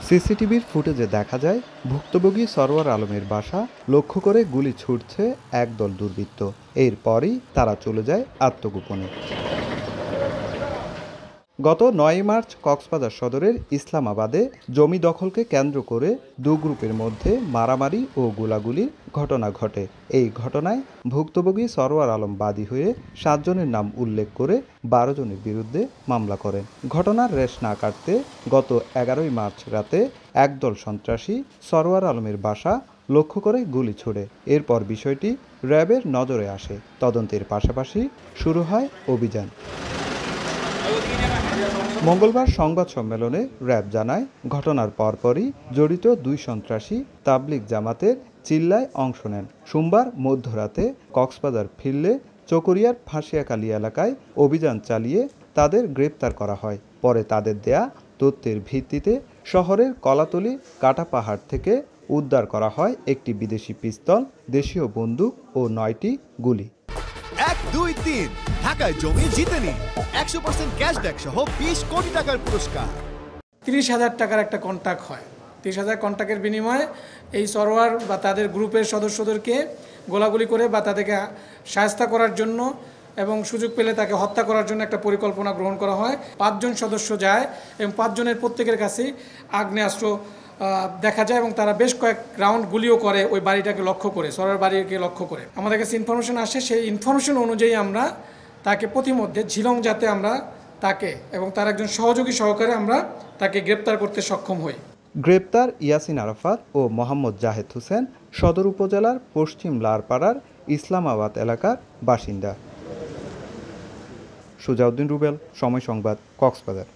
সিসিটিভির ফুটেজে দেখা যায় ভুক্তভোগী সরওয়ার আলমের বাসা লক্ষ্য করে গুলি ছুড়ছে একদল দুর্বৃত্ত। এরপরই তারা চলে যায় আত্মগোপনে। গত ৯ মার্চ কক্সবাজার সদরের ইসলামাবাদে জমি দখলকে কেন্দ্র করে দু গ্রুপের মধ্যে মারামারি ও গোলাগুলির ঘটনা ঘটে। এই ঘটনায় ভুক্তভোগী সরওয়ার আলম বাদী হয়ে ৭ জনের নাম উল্লেখ করে ১২ জনের বিরুদ্ধে মামলা করেন। ঘটনার রেশ না কাটতে গত ১১ মার্চ রাতে একদল সন্ত্রাসী সরওয়ার আলমের বাসা লক্ষ্য করে গুলি ছোড়ে। এরপর বিষয়টি র্যাবের নজরে আসে। তদন্তের পাশাপাশি শুরু হয় অভিযান। মঙ্গলবার সংবাদ সম্মেলনে র্যাব জানায়, ঘটনার পরপরই জড়িত ২ সন্ত্রাসী তাবলিগ জামাতের চিল্লায় অংশ নেন। সোমবার মধ্যরাতে কক্সবাজার ফিরলে চকরিয়ার ফাঁসিয়াখালী এলাকায় অভিযান চালিয়ে তাদের গ্রেপ্তার করা হয়। পরে তাদের দেয়া তথ্যের ভিত্তিতে শহরের কলাতলী কাটাপাহাড় থেকে উদ্ধার করা হয় একটি বিদেশি পিস্তল, দেশীয় বন্দুক ও ৯টি গুলি। ১, ২, ৩ ঢাকায় জমি জিতে নিন ১০০% ক্যাশব্যাক সহ ২০ কোটি টাকার পুরস্কার। ৩০,০০০ টাকার একটা কন্ট্রাক্ট হয়। ৩০,০০০ কন্ট্রাক্টের বিনিময়ে এই সরওয়ার বা তাদের গ্রুপের সদস্যদেরকে গোলাগুলি করে বা তাদেরকে শায়েস্তা করার জন্য এবং সুযোগ পেলে তাকে হত্যা করার জন্য একটা পরিকল্পনা গ্রহণ করা হয়। ৫ জন সদস্য যায় এবং ৫ জনের প্রত্যেকের কাছেই আগ্নেয়াস্ত্র দেখা যায় এবং তারা বেশ কয়েক রাউন্ড গুলিও করে ওই বাড়িটাকে লক্ষ্য করে, সরওয়ার বাড়িকে লক্ষ্য করে। আমাদের কাছে ইনফরমেশন আসে, সেই ইনফরমেশন অনুযায়ী আমরা তাকে প্রতিমধ্যে ঝিলং যাতে আমরা তাকে এবং তার একজন সহযোগী সহকারে আমরা তাকে গ্রেপ্তার করতে সক্ষম হই। গ্রেপ্তার ইয়াসিন আরাফাত ও মোহাম্মদ জাহেদ হোসেন সদর উপজেলার পশ্চিম লারপাড়ার ইসলামাবাদ এলাকার বাসিন্দা। সুজাউদ্দিন রুবেল, সময় সংবাদ, কক্সবাজার।